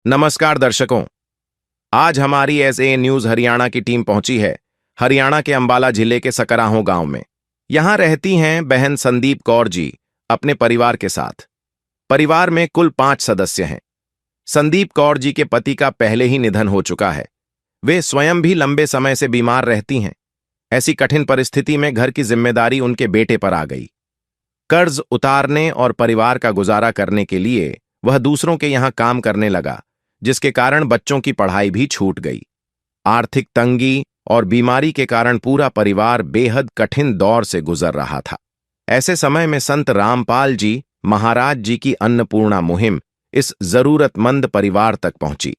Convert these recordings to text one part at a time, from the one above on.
नमस्कार दर्शकों। आज हमारी एसए न्यूज हरियाणा की टीम पहुंची है हरियाणा के अंबाला जिले के सकराहों गांव में। यहां रहती हैं बहन संदीप कौर जी अपने परिवार के साथ। परिवार में कुल 5 सदस्य हैं। संदीप कौर जी के पति का पहले ही निधन हो चुका है। वे स्वयं भी लंबे समय से बीमार रहती हैं। ऐसी कठिन परिस्थिति में घर की जिम्मेदारी उनके बेटे पर आ गई। कर्ज उतारने और परिवार का गुजारा करने के लिए वह दूसरों के यहां काम करने लगा, जिसके कारण बच्चों की पढ़ाई भी छूट गई। आर्थिक तंगी और बीमारी के कारण पूरा परिवार बेहद कठिन दौर से गुजर रहा था। ऐसे समय में संत रामपाल जी महाराज जी की अन्नपूर्णा मुहिम इस जरूरतमंद परिवार तक पहुंची।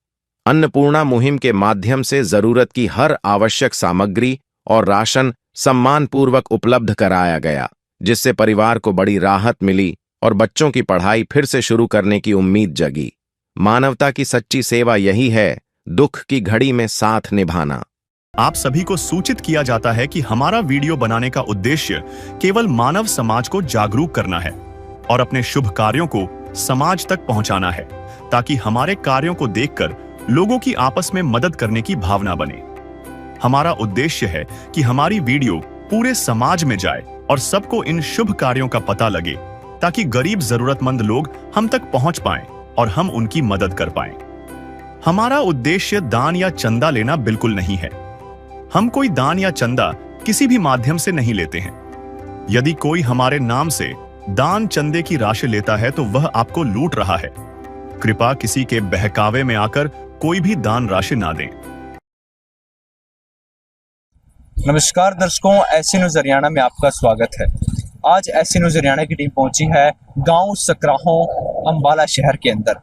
अन्नपूर्णा मुहिम के माध्यम से जरूरत की हर आवश्यक सामग्री और राशन सम्मानपूर्वक उपलब्ध कराया गया, जिससे परिवार को बड़ी राहत मिली और बच्चों की पढ़ाई फिर से शुरू करने की उम्मीद जगी। मानवता की सच्ची सेवा यही है, दुख की घड़ी में साथ निभाना। आप सभी को सूचित किया जाता है कि हमारा वीडियो बनाने का उद्देश्य केवल मानव समाज को जागरूक करना है और अपने शुभ कार्यों को समाज तक पहुंचाना है, ताकि हमारे कार्यों को देखकर लोगों की आपस में मदद करने की भावना बने। हमारा उद्देश्य है कि हमारी वीडियो पूरे समाज में जाए और सबको इन शुभ कार्यों का पता लगे, ताकि गरीब जरूरतमंद लोग हम तक पहुंच पाएं और हम उनकी मदद कर पाएं। हमारा उद्देश्य दान या चंदा लेना बिल्कुल नहीं है। हम कोई दान या चंदा किसी भी माध्यम से नहीं लेते हैं। यदि कोई हमारे नाम से दान चंदे की राशि लेता है तो वह आपको लूट रहा है। कृपया किसी के बहकावे में आकर कोई भी दान राशि ना दें। नमस्कार दर्शकों, एसए न्यूज हरियाणा में आपका स्वागत है। आज एसए न्यूज हरियाणा की टीम पहुंची है गांव सकराहों अंबाला शहर के अंदर।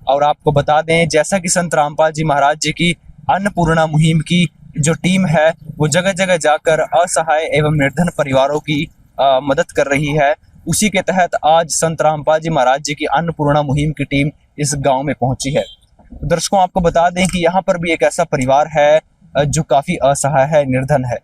और आपको बता दें, जैसा कि संत रामपाल जी महाराज जी की अन्नपूर्णा मुहिम की जो टीम है वो जगह जगह जाकर असहाय एवं निर्धन परिवारों की मदद कर रही है, उसी के तहत आज संत रामपाल जी महाराज जी की अन्नपूर्णा मुहिम की टीम इस गाँव में पहुंची है। दर्शकों, आपको बता दें कि यहाँ पर भी एक ऐसा परिवार है जो काफ़ी असहाय है, निर्धन है।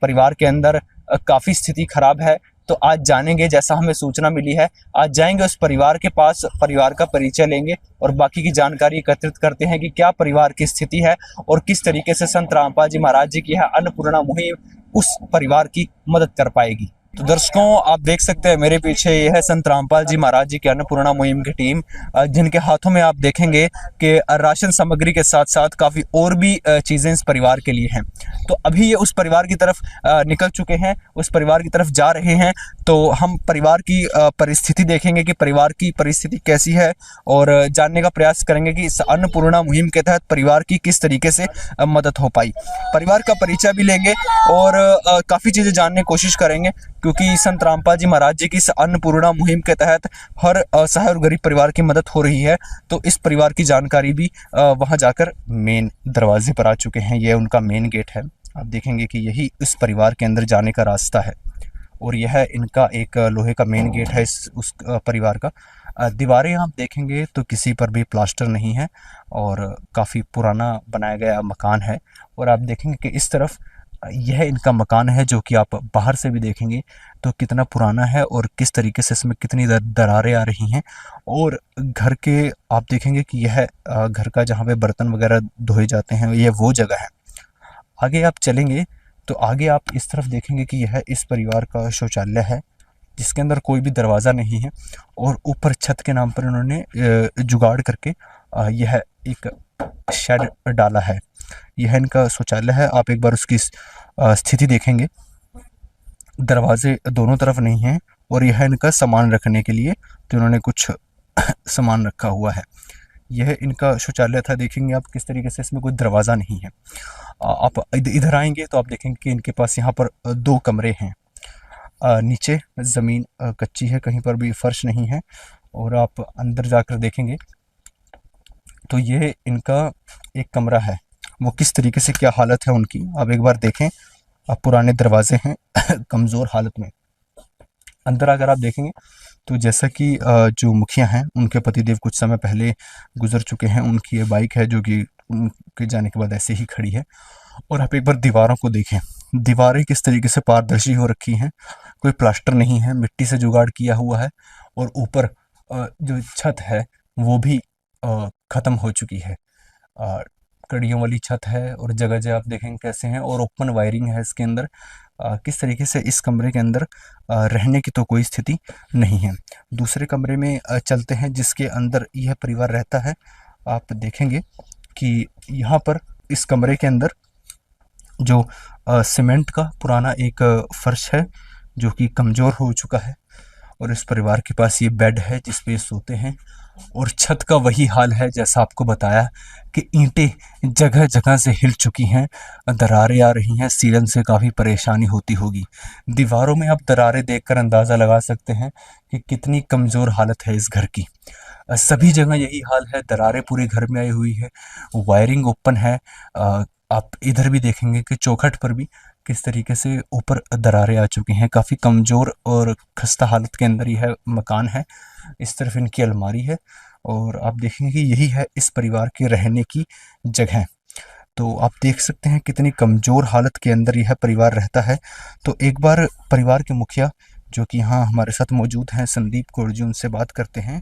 परिवार के अंदर काफ़ी स्थिति खराब है। तो आज जानेंगे, जैसा हमें सूचना मिली है, आज जाएंगे उस परिवार के पास, परिवार का परिचय लेंगे और बाकी की जानकारी एकत्रित करते हैं कि क्या परिवार की स्थिति है और किस तरीके से संत रामपाल जी महाराज जी की यह अन्नपूर्णा मुहिम उस परिवार की मदद कर पाएगी। तो दर्शकों, आप देख सकते हैं मेरे पीछे ये है संत रामपाल जी महाराज जी की अन्नपूर्णा मुहिम की टीम, जिनके हाथों में आप देखेंगे कि राशन सामग्री के साथ साथ काफ़ी और भी चीज़ें इस परिवार के लिए हैं। तो अभी ये उस परिवार की तरफ निकल चुके हैं, उस परिवार की तरफ जा रहे हैं। तो हम परिवार की परिस्थिति देखेंगे कि परिवार की परिस्थिति कैसी है और जानने का प्रयास करेंगे कि इस अन्नपूर्णा मुहिम के तहत परिवार की किस तरीके से मदद हो पाई। परिवार का परिचय भी लेंगे और काफ़ी चीज़ें जानने की कोशिश करेंगे, क्योंकि संत रामपाल जी महाराज जी की इस अन्नपूर्णा मुहिम के तहत हर असहाय और गरीब परिवार की मदद हो रही है। तो इस परिवार की जानकारी भी वहां जाकर मेन दरवाजे पर आ चुके हैं। ये उनका मेन गेट है। आप देखेंगे कि यही इस परिवार के अंदर जाने का रास्ता है और यह इनका एक लोहे का मेन गेट है उस परिवार का। दीवारें आप देखेंगे तो किसी पर भी प्लास्टर नहीं है और काफ़ी पुराना बनाया गया मकान है। और आप देखेंगे कि इस तरफ यह इनका मकान है, जो कि आप बाहर से भी देखेंगे तो कितना पुराना है और किस तरीके से इसमें कितनी दरारें आ रही हैं। और घर के आप देखेंगे कि यह घर का जहाँ पे बर्तन वगैरह धोए जाते हैं, यह वो जगह है। आगे आप चलेंगे तो आगे आप इस तरफ देखेंगे कि यह इस परिवार का शौचालय है, जिसके अंदर कोई भी दरवाज़ा नहीं है और ऊपर छत के नाम पर उन्होंने जुगाड़ करके यह एक शेड डाला है। यह इनका शौचालय है। आप एक बार उसकी स्थिति देखेंगे, दरवाजे दोनों तरफ नहीं हैं और यह इनका सामान रखने के लिए तो उन्होंने कुछ सामान रखा हुआ है। यह इनका शौचालय था। देखेंगे आप किस तरीके से इसमें कोई दरवाज़ा नहीं है। आप इधर आएंगे तो आप देखेंगे कि इनके पास यहाँ पर 2 कमरे हैं। नीचे ज़मीन कच्ची है, कहीं पर भी फर्श नहीं है। और आप अंदर जाकर देखेंगे तो ये इनका एक कमरा है, वो किस तरीके से क्या हालत है उनकी आप एक बार देखें। अब पुराने दरवाजे हैं कमज़ोर हालत में। अंदर अगर आप देखेंगे तो जैसा कि जो मुखिया हैं उनके पतिदेव कुछ समय पहले गुजर चुके हैं। उनकी ये बाइक है जो कि उनके जाने के बाद ऐसे ही खड़ी है। और आप एक बार दीवारों को देखें, दीवारें किस तरीके से पारदर्शी हो रखी हैं, कोई प्लास्टर नहीं है, मिट्टी से जुगाड़ किया हुआ है। और ऊपर जो छत है वो भी ख़त्म हो चुकी है। कड़ियों वाली छत है और जगह जगह आप देखेंगे कैसे हैं, और ओपन वायरिंग है इसके अंदर। किस तरीके से इस कमरे के अंदर रहने की तो कोई स्थिति नहीं है। दूसरे कमरे में चलते हैं जिसके अंदर यह परिवार रहता है। आप देखेंगे कि यहाँ पर इस कमरे के अंदर जो सीमेंट का पुराना एक फर्श है जो कि कमज़ोर हो चुका है, और इस परिवार के पास ये बेड है जिस पे सोते हैं, और छत का वही हाल है जैसा आपको बताया कि ईंटें जगह जगह से हिल चुकी हैं, दरारें आ रही हैं, सीलन से काफ़ी परेशानी होती होगी। दीवारों में आप दरारें देखकर अंदाज़ा लगा सकते हैं कि कितनी कमज़ोर हालत है इस घर की। सभी जगह यही हाल है, दरारें पूरे घर में आई हुई है, वायरिंग ओपन है। आप इधर भी देखेंगे कि चौखट पर भी किस तरीके से ऊपर दरारें आ चुकी हैं। काफ़ी कमज़ोर और खस्ता हालत के अंदर यह मकान है। इस तरफ इनकी अलमारी है, और आप देखेंगे कि यही है इस परिवार के रहने की जगह। तो आप देख सकते हैं कितनी कमज़ोर हालत के अंदर यह परिवार रहता है। तो एक बार परिवार के मुखिया जो कि यहाँ हमारे साथ मौजूद हैं, संदीप कौर जी, उनसे बात करते हैं।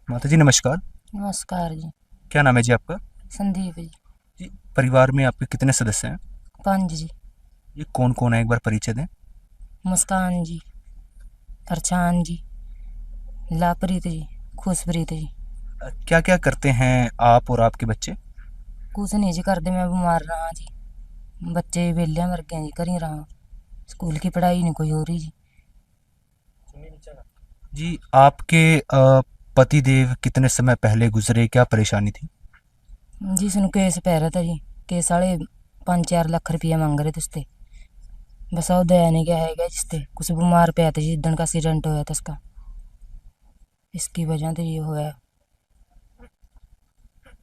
माता जी नमस्कार। नमस्कार जी। क्या नाम है जी आपका? संदीप जी। जी, परिवार में आपके कितने सदस्य हैं? 5 जी। ये कौन कौन है, एक बार परिचय दें। मुस्कान जी, अरछान जी, लाप्रीत जी, खुशप्रीत जी। क्या क्या करते हैं आप और आपके बच्चे? कुछ नहीं जी करते, मैं बीमार रहा जी। बच्चे वेले मर गए जी, कर ही रहा। स्कूल की पढ़ाई नहीं कोई हो रही जी। जी, आपके पति देव कितने समय पहले गुजरे, क्या परेशानी थी? जी सुन केस पै रहा था जी, केस वाले 5-4 लाख रुपया मांग रहे थे उसते। बस वो दया नहीं गया है जिसते कुछ बीमार पे थे जिस दिन का एक्सीडेंट होया था उसका, इसकी वजह से ये हुआ।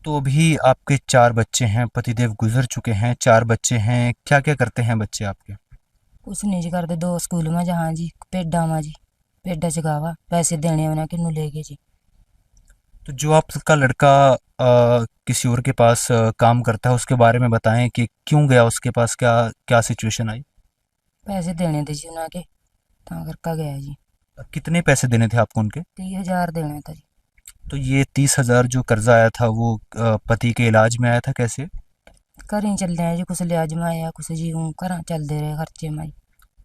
तो अभी आपके 4 बच्चे हैं, पतिदेव गुजर चुके हैं, 4 बच्चे हैं, क्या क्या करते हैं बच्चे आपके? कुछ नहीं जी करते, 2 स्कूल में जहाँ जी, पेडा में जी, पेडा चगावा पैसे देने उन्हें कि ले गए जी। तो जो आपका लड़का किसी और के पास काम करता है, उसके बारे में बताएं कि क्यों गया उसके पास, क्या क्या सिचुएशन आई? पैसे देने थे जी उन्हें के, ता करके गया जी। कितने पैसे देने थे आपको उनके? 30,000 देना था जी। तो ये 30,000 जो कर्जा आया था वो पति के इलाज में आया था, कैसे? घर ही चल रहे हैं जी, कुछ लिहाज में आया, कुछ जी हूँ घर चल दे रहे खर्चे में जी।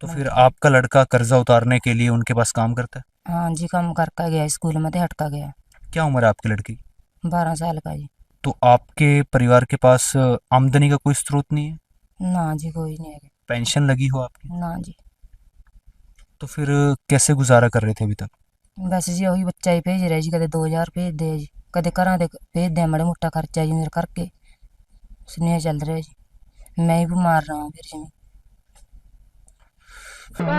तो फिर आपका लड़का कर्जा उतारने के लिए उनके पास काम करता है? हाँ जी, काम करके गया, स्कूल में तो हटका गया। क्या उम्र है आपके लड़के की? 12 साल का जी। तो आपके परिवार के पास आमदनी का कोई स्रोत नहीं है? ना जी, कोई नहीं है। पेंशन लगी हो आपकी? ना जी। तो फिर कैसे गुजारा कर रहे थे अभी तक? बस जी वही बच्चा ही भेज रहे जी, कदे 2,000 भेज दे जी, कदे घर दे भेज दे, बड़े मोटा खर्चा जी मेरे करके स्नेह चल रहे जी। मैं ही बीमार रहा हूँ फिर जी।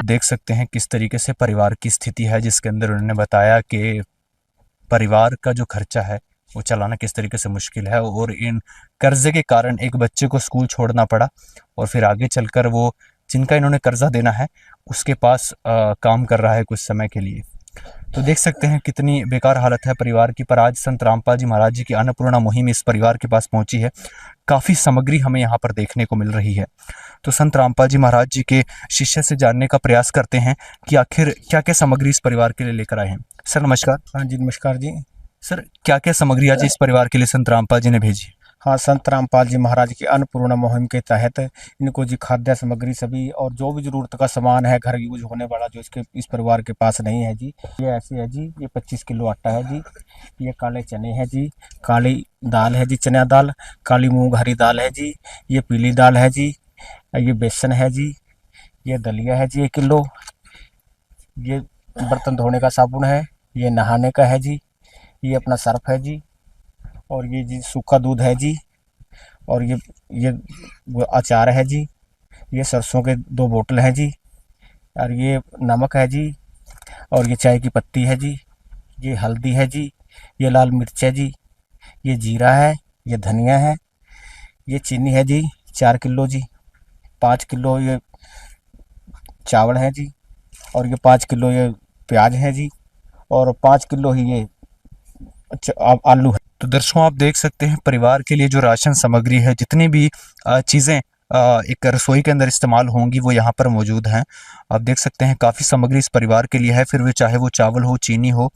देख सकते हैं किस तरीके से परिवार की स्थिति है, जिसके अंदर उन्होंने बताया कि परिवार का जो खर्चा है वो चलाना किस तरीके से मुश्किल है, और इन कर्जे के कारण एक बच्चे को स्कूल छोड़ना पड़ा, और फिर आगे चलकर वो जिनका इन्होंने कर्जा देना है उसके पास काम कर रहा है कुछ समय के लिए। तो देख सकते हैं कितनी बेकार हालत है परिवार की। पर आज संत रामपाल जी महाराज जी की अन्नपूर्णा मुहिम इस परिवार के पास पहुंची है। काफ़ी सामग्री हमें यहाँ पर देखने को मिल रही है। तो संत रामपाल जी महाराज जी के शिष्य से जानने का प्रयास करते हैं कि आखिर क्या क्या सामग्री इस परिवार के लिए लेकर आए हैं। सर नमस्कार। हाँ जी नमस्कार जी। सर क्या क्या सामग्री आज इस परिवार के लिए संत रामपाल जी ने भेजी? हाँ, संत रामपाल जी महाराज की अन्नपूर्णा मुहिम के तहत इनको जी खाद्य सामग्री सभी और जो भी जरूरत का सामान है घर यूज होने वाला जो इस परिवार के पास नहीं है जी, ये ऐसे है जी। ये 25 किलो आटा है जी, ये काले चने हैं जी, काली दाल है जी, चना दाल, काली मूंग हरी दाल है जी, ये पीली दाल है जी, ये बेसन है जी, ये दलिया है जी 1 किलो, ये बर्तन धोने का साबुन है, ये नहाने का है जी, ये अपना सर्फ है जी, और ये जी सूखा दूध है जी, और ये अचार है जी, ये सरसों के 2 बोतल हैं जी, और ये नमक है जी, और ये चाय की पत्ती है जी, ये हल्दी है जी, ये लाल मिर्च है जी, ये जीरा है, ये धनिया है, ये चीनी है जी 4 किलो जी, 5 किलो ये चावल है जी, और ये 5 किलो ये प्याज है जी, और 5 किलो ही ये आलू है। तो दर्शकों आप देख सकते हैं परिवार के लिए जो राशन सामग्री है, जितनी भी चीज़ें एक रसोई के अंदर इस्तेमाल होंगी वो यहाँ पर मौजूद हैं। आप देख सकते हैं काफ़ी सामग्री इस परिवार के लिए है, फिर वे चाहे वो चावल हो, चीनी हो,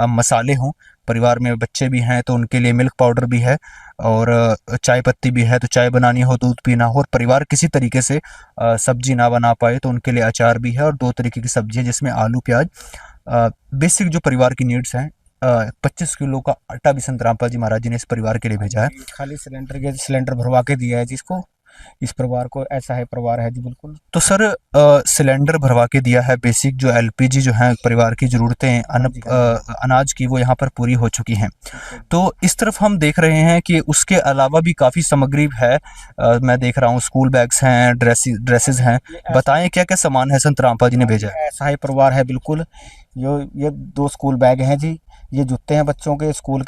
मसाले हों, परिवार में बच्चे भी हैं तो उनके लिए मिल्क पाउडर भी है, और चाय पत्ती भी है, तो चाय बनानी हो, दूध पीना हो, और परिवार किसी तरीके से सब्जी ना बना पाए तो उनके लिए अचार भी है, और 2 तरीके की सब्जी है जिसमें आलू प्याज। बेसिक जो परिवार की नीड्स हैं, 25 किलो का आटा भी संत रामपाल जी महाराज जी ने इस परिवार के लिए भेजा है। खाली सिलेंडर भरवा के दिया है जिसको, इस परिवार को, ऐसा है परिवार है जी बिल्कुल। तो सर सिलेंडर भरवा के दिया है, बेसिक जो एलपीजी जो है परिवार की ज़रूरतें अनाज की वो यहाँ पर पूरी हो चुकी हैं। तो इस तरफ हम देख रहे हैं कि उसके अलावा भी काफ़ी सामग्री है। मैं देख रहा हूँ स्कूल बैग्स हैं, ड्रेसेस हैं। बताएं क्या क्या सामान है संत रामपाल जी ने भेजा है। ऐसा ही परिवार है बिल्कुल। ये 2 स्कूल बैग हैं जी, ये जूते हैं बच्चों के, स्कूल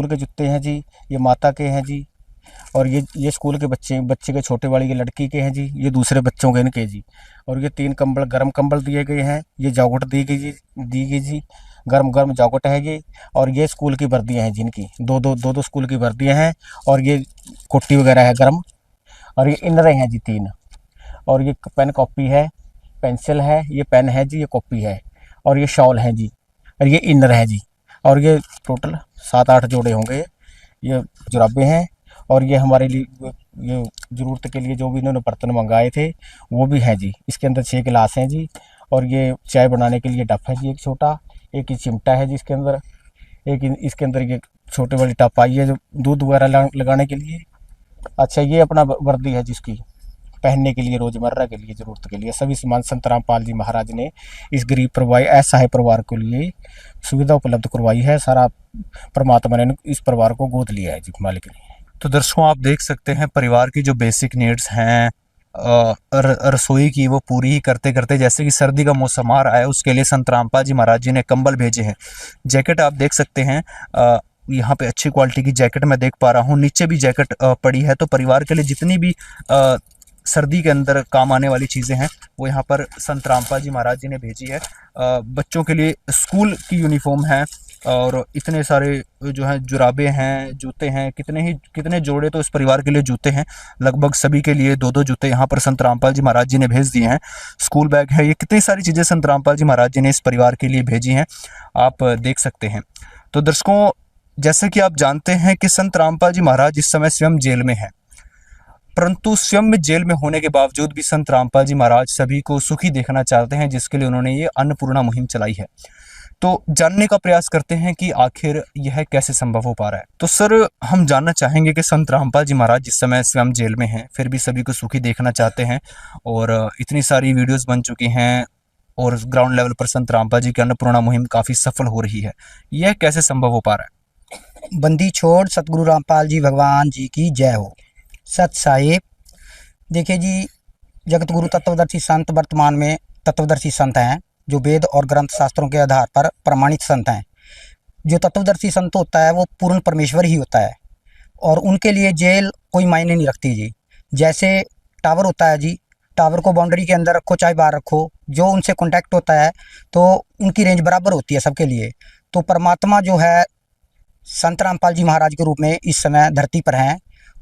के जूते हैं जी, ये माता के हैं जी, और ये स्कूल के बच्चे के छोटे वाली, ये लड़की के हैं जी, ये दूसरे बच्चों के इनके जी। और ये 3 कंबल, गर्म कंबल दिए गए हैं, ये जैकेट दी गई जी, गर्म जैकेट है ये। और ये स्कूल की वर्दियाँ हैं जिनकी, दो स्कूल की वर्दियाँ हैं, और ये कुट्टी वगैरह है गर्म, और ये इनरें हैं जी 3। और ये पेन कॉपी है, पेंसिल है, ये पेन है जी, ये कॉपी है, और ये शॉल है जी, और ये इनर है जी। और ये टोटल 7-8 जोड़े होंगे। ये जुराबे हैं, और ये हमारे लिए ये ज़रूरत के लिए जो भी इन्होंने बर्तन मंगाए थे वो भी हैं जी। इसके अंदर 6 गिलास हैं जी, और ये चाय बनाने के लिए टप है जी एक छोटा, एक ये चिमटा है जी इसके अंदर, इसके अंदर ये छोटे वाली टप आई है जो दूध वगैरह लगाने के लिए। अच्छा, ये अपना वर्दी है जिसकी पहनने के लिए, रोजमर्रा के लिए, ज़रूरत के लिए सभी सामान संत रामपाल जी महाराज ने इस गरीब परिवार, असहाय परिवार के लिए सुविधा उपलब्ध करवाई है। सारा परमात्मा ने इस परिवार को गोद लिया है जी, मालिक ने। तो दर्शकों आप देख सकते हैं परिवार की जो बेसिक नीड्स हैं रसोई की, वो पूरी ही करते करते, जैसे कि सर्दी का मौसम आ रहा है उसके लिए संत रामपाल जी महाराज जी ने कंबल भेजे हैं। जैकेट आप देख सकते हैं, यहाँ पे अच्छी क्वालिटी की जैकेट मैं देख पा रहा हूँ। नीचे भी जैकेट पड़ी है। तो परिवार के लिए जितनी भी सर्दी के अंदर काम आने वाली चीज़ें हैं वो यहाँ पर संत रामपाल जी महाराज जी ने भेजी है। बच्चों के लिए स्कूल की यूनिफॉर्म है, और इतने सारे जो है जुराबे हैं, जूते हैं, कितने जोड़े तो इस परिवार के लिए जूते हैं। लगभग सभी के लिए 2-2 जूते यहाँ पर संत रामपाल जी महाराज जी ने भेज दिए हैं। स्कूल बैग है, ये कितनी सारी चीज़ें संत रामपाल जी महाराज जी ने इस परिवार के लिए भेजी हैं, आप देख सकते हैं। तो दर्शकों, जैसे कि आप जानते हैं कि संत रामपाल जी महाराज इस समय स्वयं जेल में हैं, परंतु स्वयं में जेल में होने के बावजूद भी संत रामपाल जी महाराज सभी को सुखी देखना चाहते हैं, जिसके लिए उन्होंने ये अन्नपूर्णा मुहिम चलाई है। तो जानने का प्रयास करते हैं कि आखिर यह कैसे संभव हो पा रहा है। तो सर, हम जानना चाहेंगे कि संत रामपाल जी महाराज जिस समय स्वयं जेल में हैं, फिर भी सभी को सुखी देखना चाहते हैं, और इतनी सारी वीडियोस बन चुकी हैं, और ग्राउंड लेवल पर संत रामपाल जी की अन्नपूर्णा मुहिम काफ़ी सफल हो रही है। यह कैसे संभव हो पा रहा है? बंदी छोड़ सतगुरु रामपाल जी भगवान जी की जय हो। सत साहिब, देखिए जी, जगत गुरु तत्वदर्शी संत वर्तमान में तत्वदर्शी संत हैं, जो वेद और ग्रंथ शास्त्रों के आधार पर प्रमाणित संत हैं। जो तत्वदर्शी संत होता है वो पूर्ण परमेश्वर ही होता है, और उनके लिए जेल कोई मायने नहीं रखती जी। जैसे टावर होता है जी, टावर को बाउंड्री के अंदर रखो चाहे बाहर रखो, जो उनसे कॉन्टैक्ट होता है तो उनकी रेंज बराबर होती है सबके लिए। तो परमात्मा जो है संत रामपाल जी महाराज के रूप में इस समय धरती पर हैं,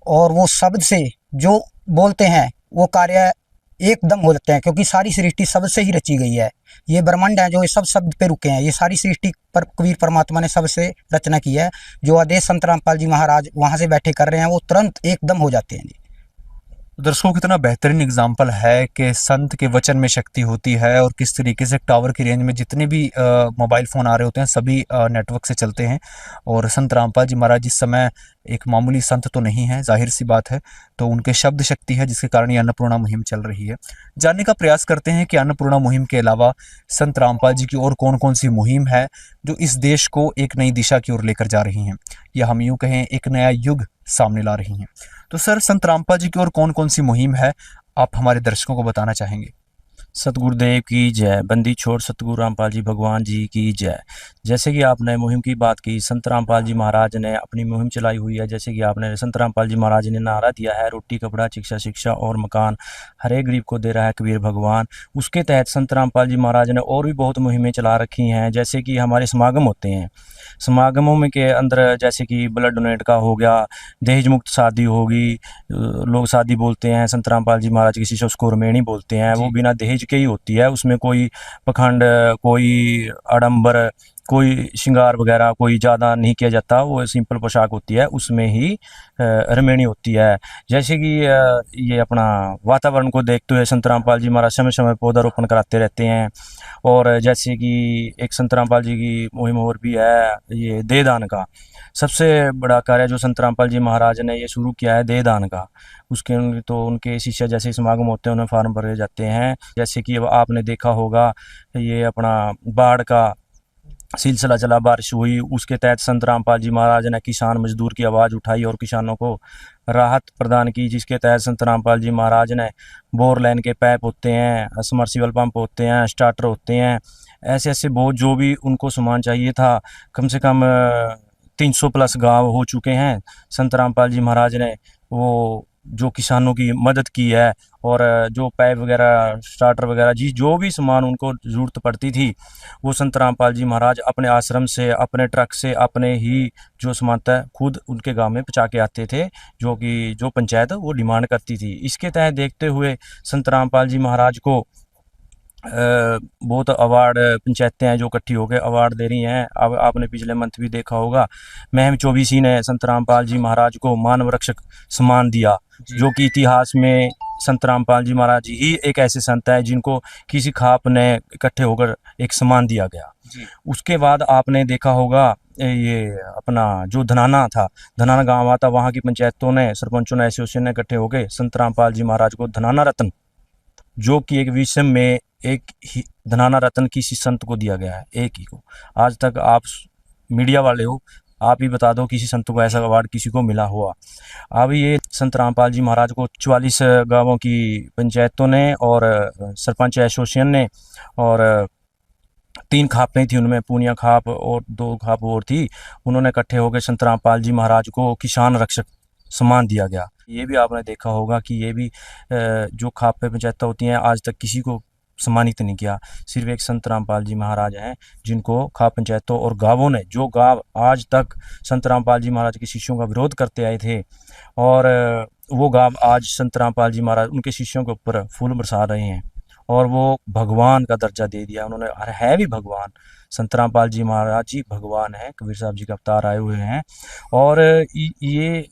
और वो शब्द से जो बोलते हैं वो कार्य एकदम हो जाते हैं, क्योंकि सारी सृष्टि शब्द से ही रची गई है। ये ब्रह्मांड है जो ये सब शब्द पे रुके हैं, ये सारी सृष्टि पर कबीर परमात्मा ने शब्द से रचना की है। जो आदेश संत रामपाल जी महाराज वहाँ से बैठे कर रहे हैं वो तुरंत एकदम हो जाते हैं जी। दर्शकों, कितना बेहतरीन एग्जाम्पल है कि संत के वचन में शक्ति होती है, और किस तरीके से टावर की रेंज में जितने भी मोबाइल फ़ोन आ रहे होते हैं सभी नेटवर्क से चलते हैं। और संत रामपाल जी महाराज इस समय एक मामूली संत तो नहीं है, जाहिर सी बात है, तो उनके शब्द शक्ति है जिसके कारण ये अन्नपूर्णा मुहिम चल रही है। जानने का प्रयास करते हैं कि अन्नपूर्णा मुहिम के अलावा संत रामपाल जी की और कौन कौन सी मुहिम है जो इस देश को एक नई दिशा की ओर लेकर जा रही हैं, या हम यूँ कहें एक नया युग सामने ला रही हैं। तो सर, संत रामपाल जी की और कौन कौन सी मुहिम है, आप हमारे दर्शकों को बताना चाहेंगे? सतगुरुदेव की जय। बंदी छोड़ सतगुरु रामपाल जी भगवान जी की जय। जैसे कि आपने मुहिम की बात की, संत रामपाल जी महाराज ने अपनी मुहिम चलाई हुई है। जैसे कि आपने संत रामपाल जी महाराज ने नारा दिया है, रोटी कपड़ा शिक्षा और मकान हर एक गरीब को दे रहा है कबीर भगवान। उसके तहत संत रामपाल जी महाराज ने और भी बहुत मुहिमें चला रखी हैं। जैसे कि हमारे समागम होते हैं, समागमों में के अंदर जैसे कि ब्लड डोनेट का हो गया, दहेज मुक्त शादी होगी, लोग शादी बोलते हैं संत रामपाल जी महाराज किसी से उसको रमेणी बोलते हैं, वो बिना दहेज के ही होती है। उसमें कोई पखंड, कोई आडंबर, कोई श्रृंगार वगैरह कोई ज़्यादा नहीं किया जाता, वो सिंपल पोशाक होती है, उसमें ही रमणीय होती है। जैसे कि ये अपना वातावरण को देखते हुए संत रामपाल जी महाराज समय समय पौधारोपण कराते रहते हैं। और जैसे कि एक संत रामपाल जी की मुहिम और भी है, ये देहदान का सबसे बड़ा कार्य जो संत रामपाल जी महाराज ने ये शुरू किया है देहदान का। उसके तो उनके शिष्य जैसे समागम होते हैं उन्हें फार्म भरे जाते हैं। जैसे कि अब आपने देखा होगा ये अपना बाढ़ का सिलसिला चला, बारिश हुई, उसके तहत संत रामपाल जी महाराज ने किसान मजदूर की आवाज़ उठाई और किसानों को राहत प्रदान की, जिसके तहत संत रामपाल जी महाराज ने बोर लाइन के पैप होते हैं, समर्सिबल पंप होते हैं, स्टार्टर होते हैं, ऐसे ऐसे बहुत जो भी उनको सामान चाहिए था, कम से कम 300 प्लस गांव हो चुके हैं। संत रामपाल जी महाराज ने वो जो किसानों की मदद की है, और जो पाइप वगैरह स्टार्टर वगैरह जी जो भी सामान उनको ज़रूरत पड़ती थी वो संत रामपाल जी महाराज अपने आश्रम से, अपने ट्रक से, अपने ही जो सामान था खुद उनके गांव में पहुँचा के आते थे, जो कि जो पंचायत वो डिमांड करती थी। इसके तहत देखते हुए संत रामपाल जी महाराज को बहुत अवार्ड पंचायतें हैं जो इकट्ठी होकर अवार्ड दे रही हैं। अब आपने पिछले मंथ भी देखा होगा महम 24 ने संत रामपाल जी महाराज को मानव रक्षक सम्मान दिया, जो कि इतिहास में संत रामपाल जी महाराज ही एक ऐसे संत है जिनको किसी खाप ने इकट्ठे होकर एक सम्मान दिया गया। उसके बाद आपने देखा होगा ये अपना जो धनाना था, धनाना गाँव आता, वहाँ की पंचायतों ने, सरपंचों ने, एसोसिएशन ने इकट्ठे होकर संत रामपाल जी महाराज को धनाना रत्न, जो कि एक विश्व में एक ही धनाना रत्न किसी संत को दिया गया है, एक ही को। आज तक आप मीडिया वाले हो, आप ही बता दो किसी संत को ऐसा अवार्ड किसी को मिला हुआ। अब ये संत रामपाल जी महाराज को 44 गांवों की पंचायतों ने और सरपंच एसोसिएशन ने, और 3 खापें थी उनमें, पूनिया खाप और 2 खाप और थी, उन्होंने इकट्ठे होकर संत रामपाल जी महाराज को किसान रक्षक सम्मान दिया गया। ये भी आपने देखा होगा कि ये भी जो खाप पे पंचायतें होती हैं आज तक किसी को सम्मानित नहीं किया, सिर्फ एक संत रामपाल जी महाराज हैं जिनको खाप पंचायतों और गांवों ने, जो गांव आज तक संत रामपाल जी महाराज के शिष्यों का विरोध करते आए थे, और वो गांव आज संत रामपाल जी महाराज उनके शिष्यों के ऊपर फूल बरसा रहे हैं और वो भगवान का दर्जा दे दिया उन्होंने। है भी भगवान, संत रामपाल जी महाराज जी भगवान है, कबीर साहब जी का अवतार आए हुए हैं। और ये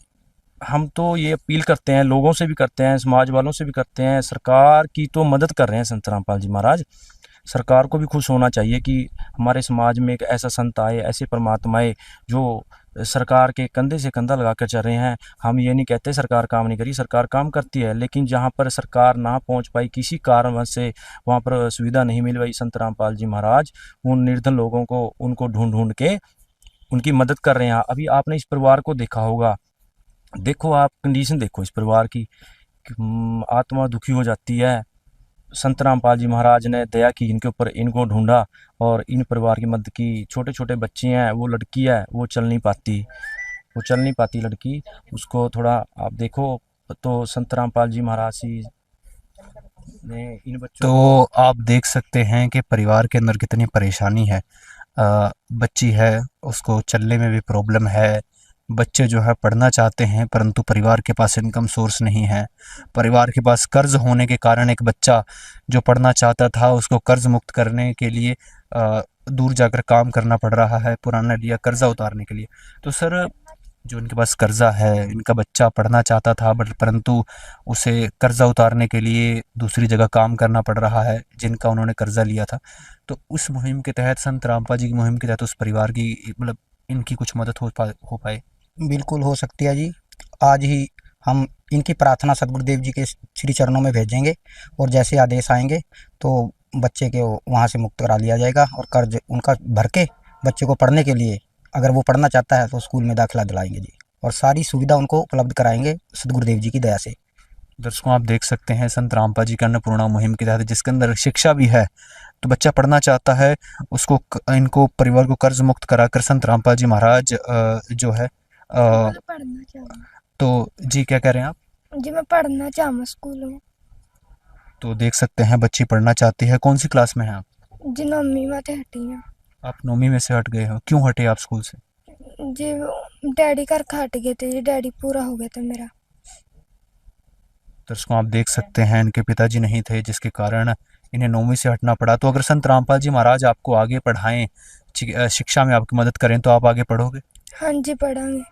हम तो ये अपील करते हैं, लोगों से भी करते हैं, समाज वालों से भी करते हैं, सरकार की तो मदद कर रहे हैं संत रामपाल जी महाराज। सरकार को भी खुश होना चाहिए कि हमारे समाज में एक ऐसा संत आए, ऐसे परमात्मा आए जो सरकार के कंधे से कंधा लगा कर चल रहे हैं। हम ये नहीं कहते सरकार काम नहीं करी, सरकार काम करती है, लेकिन जहाँ पर सरकार ना पहुँच पाई किसी कारणवश से, वहाँ पर सुविधा नहीं मिल पाई, संत रामपाल जी महाराज उन निर्धन लोगों को, उनको ढूंढ ढूंढ के उनकी मदद कर रहे हैं। अभी आपने इस परिवार को देखा होगा, देखो आप कंडीशन देखो इस परिवार की, आत्मा दुखी हो जाती है। संत रामपाल जी महाराज ने दया की इनके ऊपर, इनको ढूंढा और इन परिवार की मदद की। छोटे छोटे बच्चे हैं, वो लड़की है वो चल नहीं पाती लड़की, उसको थोड़ा आप देखो तो संत रामपाल जी महाराज जी ने इन बच्चों तो आप देख सकते हैं कि परिवार के अंदर कितनी परेशानी है। बच्ची है, उसको चलने में भी प्रॉब्लम है, बच्चे जो है पढ़ना चाहते हैं परंतु परिवार के पास इनकम सोर्स नहीं है। परिवार के पास कर्ज होने के कारण एक बच्चा जो पढ़ना चाहता था उसको कर्ज मुक्त करने के लिए दूर जाकर काम करना पड़ रहा है, पुराना लिया कर्जा उतारने के लिए। तो सर, जो इनके पास कर्जा है, इनका बच्चा पढ़ना चाहता था बट परंतु उसे कर्जा उतारने के लिए दूसरी जगह काम करना पड़ रहा है जिनका उन्होंने कर्जा लिया था। तो उस मुहिम के तहत, संत रामपाल जी की मुहिम के तहत उस परिवार की मतलब इनकी कुछ मदद हो पाए। बिल्कुल हो सकती है जी। आज ही हम इनकी प्रार्थना सदगुरुदेव जी के श्री चरणों में भेजेंगे और जैसे आदेश आएंगे तो बच्चे के वहाँ से मुक्त करा लिया जाएगा और कर्ज उनका भर के बच्चे को पढ़ने के लिए, अगर वो पढ़ना चाहता है तो स्कूल में दाखिला दिलाएंगे जी, और सारी सुविधा उनको उपलब्ध कराएंगे सदगुरुदेव जी की दया से। दर्शकों, आप देख सकते हैं संत रामपाल जी की अन्नपूर्णा मुहिम के तहत जिसके अंदर शिक्षा भी है, तो बच्चा पढ़ना चाहता है उसको, इनको परिवार को कर्ज मुक्त कराकर संत रामपाल जी महाराज जो है तो जी क्या कह रहे हैं आप? जी मैं पढ़ना चाहूँ स्कूल में। तो देख सकते हैं बच्ची पढ़ना चाहती है। कौन सी क्लास में है आप? जी 9वीं में हटी हैं। आप 9वीं में से हट गए हो, क्यों हटे आप स्कूल से? जी डैडी घर हट गए थे जी, डैडी पूरा हो गया था मेरा। दर्शकों, आप देख सकते हैं इनके पिताजी नहीं थे जिसके कारण इन्हें 9वीं से हटना पड़ा। तो अगर संत रामपाल जी महाराज आपको आगे पढ़ाएं बच्ची शिक्षा में आपकी मदद करें तो आप आगे पढ़ोगे? हाँ जी पढ़ांगे।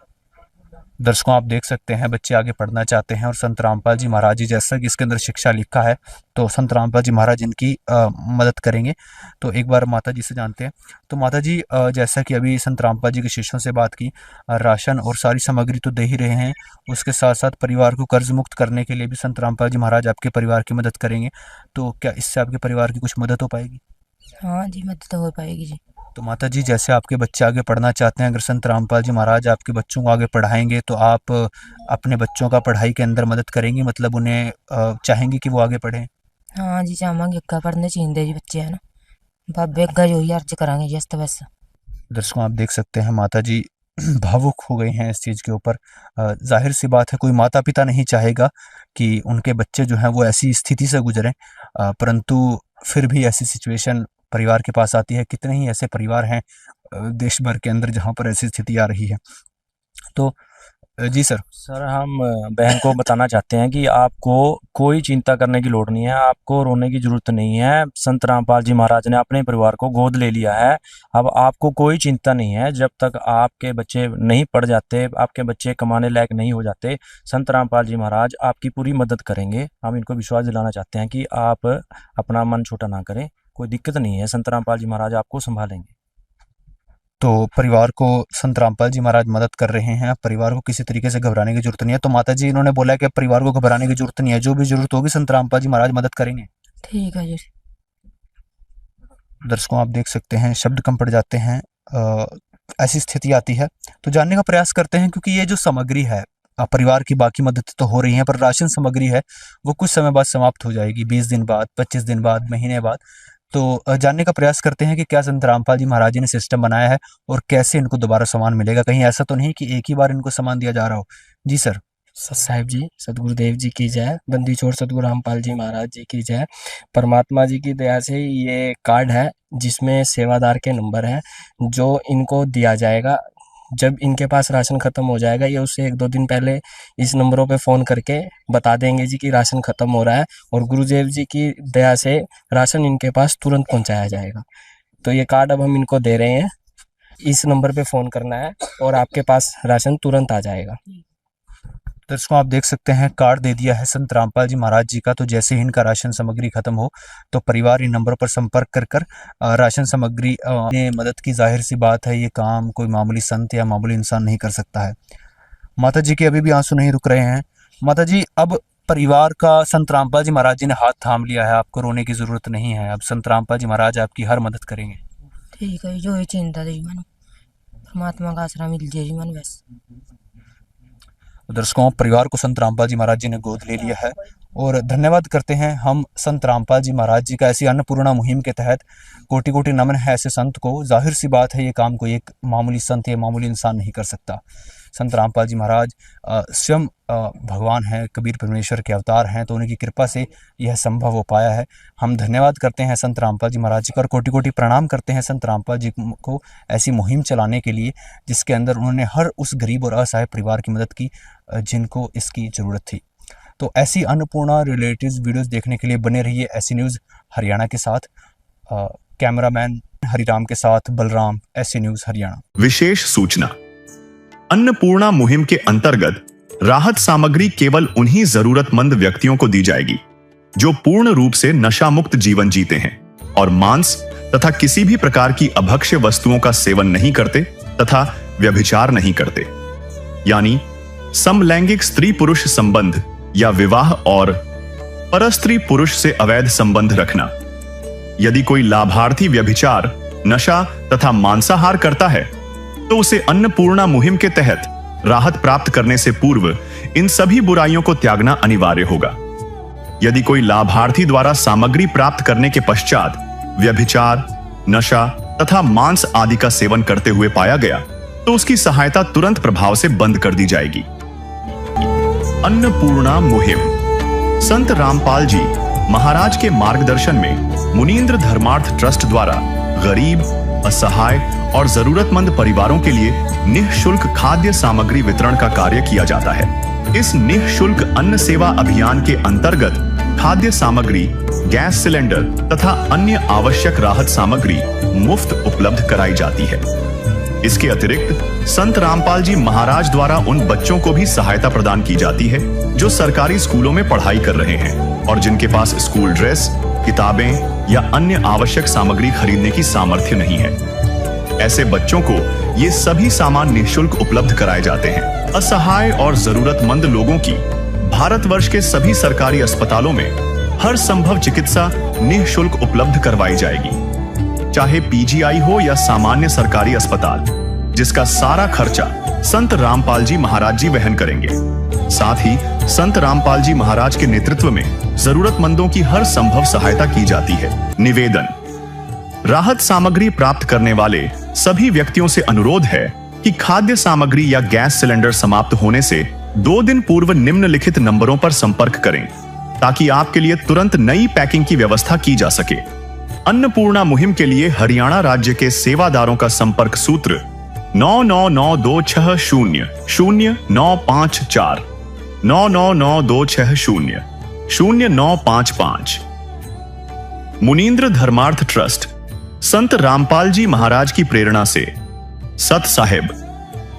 दर्शकों, आप देख सकते हैं बच्चे आगे पढ़ना चाहते हैं और संत रामपाल जी महाराज जी, जैसा कि इसके अंदर शिक्षा लिखा है, तो संत रामपाल जी महाराज इनकी मदद करेंगे। तो एक बार माता जी से जानते हैं। तो माता जी, जैसा कि अभी संत रामपाल जी के शिष्यों से बात की, राशन और सारी सामग्री तो दे ही रहे हैं, उसके साथ साथ परिवार को कर्ज मुक्त करने के लिए भी संत रामपाल जी महाराज आपके परिवार की मदद करेंगे। तो क्या इससे आपके परिवार की कुछ मदद हो पाएगी? हाँ जी, मदद तो हो पाएगी जी। तो माता जी, जैसे आपके बच्चे आगे पढ़ना चाहते हैं, अगर संत रामपाल जी महाराज आपके बच्चों को आगे पढ़ाएंगे तो आप अपने बच्चों का पढ़ाई के अंदर मदद करेंगी, मतलब उन्हें चाहेंगी कि वो आगे पढ़ें? हाँ जी, चाहवांगे अग्गा पढ़ने चाहिए जी बच्चे, है ना। बाबे अग्गा जो ही अर्ज करांगे जी, अस्त बस। दर्शकों, आप देख सकते हैं माता जी भावुक हो गए हैं इस चीज़ के ऊपर। जाहिर सी बात है, कोई माता पिता नहीं चाहेगा कि उनके बच्चे जो हैं वो ऐसी स्थिति से गुजरें, परंतु फिर भी ऐसी सिचुएशन परिवार के पास आती है। कितने ही ऐसे परिवार हैं देश भर के अंदर जहाँ पर ऐसी स्थिति आ रही है। तो जी सर। सर, हम बहन को बताना चाहते हैं कि आपको कोई चिंता करने की लोड़ नहीं है, आपको रोने की ज़रूरत नहीं है। संत रामपाल जी महाराज ने अपने परिवार को गोद ले लिया है। अब आपको कोई चिंता नहीं है। जब तक आपके बच्चे नहीं पढ़ जाते, आपके बच्चे कमाने लायक नहीं हो जाते, संत रामपाल जी महाराज आपकी पूरी मदद करेंगे। हम इनको विश्वास दिलाना चाहते हैं कि आप अपना मन छोटा ना करें, कोई दिक्कत नहीं है, संत रामपाल जी महाराज आपको संभालेंगे। तो परिवार को संत रामपाल जी महाराज मदद कर रहे हैं, परिवार को किसी तरीके से घबराने की जरूरत नहीं है। तो माता जी, इन्होंने बोला कि परिवार को घबराने की जरूरत नहीं है, जो भी जरूरत होगी संत रामपाल जी महाराज मदद करेंगे। ठीक है जी। दर्शकों, आप देख सकते हैं शब्द कम पड़ जाते हैं, ऐसी स्थिति आती है। तो जानने का प्रयास करते हैं, क्योंकि ये जो सामग्री है, परिवार की बाकी मदद तो हो रही है, पर राशन सामग्री है वो कुछ समय बाद समाप्त हो जाएगी, 20 दिन बाद, 25 दिन बाद, महीने बाद। तो जानने का प्रयास करते हैं कि क्या संत रामपाल जी महाराज जी ने सिस्टम बनाया है और कैसे इनको दोबारा सामान मिलेगा। कहीं ऐसा तो नहीं कि एक ही बार इनको सामान दिया जा रहा हो। जी सर। सत साहिब जी, सतगुरुदेव जी की जय, बंदी छोड़ सतगुरु रामपाल जी महाराज जी की जय। परमात्मा जी की दया से ये कार्ड है जिसमें सेवादार के नंबर है, जो इनको दिया जाएगा। जब इनके पास राशन ख़त्म हो जाएगा, ये उससे 1-2 दिन पहले इस नंबरों पे फ़ोन करके बता देंगे जी कि राशन ख़त्म हो रहा है, और गुरुदेव जी की दया से राशन इनके पास तुरंत पहुंचाया जाएगा। तो ये कार्ड अब हम इनको दे रहे हैं, इस नंबर पे फ़ोन करना है और आपके पास राशन तुरंत आ जाएगा। दर्शकों, आप देख सकते हैं कार्ड दे दिया है संत रामपाल जी महाराज जी का। तो जैसे ही इनका राशन सामग्री खत्म हो तो परिवार इन नंबरों पर संपर्क कर राशन सामग्री ने मदद की। जाहिर सी बात है, ये काम कोई मामूली संत या मामूली इंसान नहीं कर सकता है। माता जी के अभी भी आंसू नहीं रुक रहे हैं। माता जी, अब परिवार का संत रामपाल जी महाराज जी ने हाथ थाम लिया है, आपको रोने की जरूरत नहीं है। अब संत रामपाल जी महाराज आपकी हर मदद करेंगे। ठीक है, जो ही चिंता थी मन, परमात्मा का आसरा मिल जाए जी मन बस। दर्शकों, परिवार को संत रामपाल जी महाराज जी ने गोद ले लिया है और धन्यवाद करते हैं हम संत रामपाल जी महाराज जी का। ऐसी अन्नपूर्णा मुहिम के तहत कोटि कोटि नमन है ऐसे संत को। जाहिर सी बात है, ये काम कोई एक मामूली संत या मामूली इंसान नहीं कर सकता। संत रामपाल जी महाराज स्वयं भगवान हैं, कबीर परमेश्वर के अवतार हैं, तो उनकी कृपा से यह संभव हो पाया है। हम धन्यवाद करते हैं संत रामपाल जी महाराज जी का और कोटि कोटि प्रणाम करते हैं संत रामपाल जी को ऐसी मुहिम चलाने के लिए, जिसके अंदर उन्होंने हर उस गरीब और असहाय परिवार की मदद की जिनको इसकी ज़रूरत थी। तो ऐसी अन्नपूर्णा रिलेटेड वीडियोस देखने के लिए बने रहिए ऐसी न्यूज़ हरियाणा के साथ। कैमरामैन हरिराम के साथ बलराम, ऐसी न्यूज़ हरियाणा। विशेष सूचना, अन्नपूर्णा मुहिम के अंतर्गत राहत सामग्री केवल उन्हीं जरूरतमंद व्यक्तियों को दी जाएगी जो पूर्ण रूप से नशा मुक्त जीवन जीते हैं और मांस तथा किसी भी प्रकार की अभक्ष्य वस्तुओं का सेवन नहीं करते तथा व्यभिचार नहीं करते, यानी समलैंगिक स्त्री पुरुष संबंध या विवाह और परस्त्री पुरुष से अवैध संबंध रखना। यदि कोई लाभार्थी व्यभिचार, नशा तथा मांसाहार करता है तो उसे अन्नपूर्णा मुहिम के तहत राहत प्राप्त करने से पूर्व इन सभी बुराइयों को त्यागना अनिवार्य होगा। यदि कोई लाभार्थी द्वारा सामग्री प्राप्त करने के पश्चात व्यभिचार, नशा तथा मांस आदि का सेवन करते हुए पाया गया तो उसकी सहायता तुरंत प्रभाव से बंद कर दी जाएगी। अन्नपूर्णा मुहिम संत रामपाल जी महाराज के मार्गदर्शन में मुनीन्द्र धर्मार्थ ट्रस्ट द्वारा गरीब, असहाय और जरूरतमंद परिवारों के लिए निःशुल्क खाद्य सामग्री वितरण का कार्य किया जाता है। इस निःशुल्क अन्न सेवा अभियान के अंतर्गत खाद्य सामग्री गैस सिलेंडर तथा अन्य आवश्यक राहत सामग्री मुफ्त उपलब्ध कराई जाती है। इसके अतिरिक्त संत रामपाल जी महाराज द्वारा उन बच्चों को भी सहायता प्रदान की जाती है जो सरकारी स्कूलों में पढ़ाई कर रहे हैं और जिनके पास स्कूल ड्रेस, किताबें या अन्य आवश्यक सामग्री खरीदने की सामर्थ्य नहीं है। ऐसे बच्चों को ये सभी सामान निःशुल्क उपलब्ध कराए जाते हैं। असहाय और जरूरतमंद लोगों की भारतवर्ष के सभी सरकारी अस्पतालों में हर संभव चिकित्सा निःशुल्क उपलब्ध करवाई जाएगी, चाहे पीजीआई हो या सामान्य सरकारी अस्पताल, जिसका सारा खर्चा संत रामपाल जी महाराज जी वहन करेंगे। साथ ही संत रामपाल जी महाराज के नेतृत्व में जरूरतमंदों की हर संभव सहायता की जाती है। निवेदन: राहत सामग्री प्राप्त करने वाले सभी व्यक्तियों से अनुरोध है कि खाद्य सामग्री या गैस सिलेंडर समाप्त होने से 2 दिन पूर्व निम्नलिखित नंबरों पर संपर्क करें ताकि आपके लिए तुरंत नई पैकिंग की व्यवस्था की जा सके। अन्नपूर्णा मुहिम के लिए हरियाणा राज्य के सेवादारों का संपर्क सूत्र 9992600954 9992600955। मुनींद्र धर्मार्थ ट्रस्ट संत रामपाल जी महाराज की प्रेरणा से सत साहिब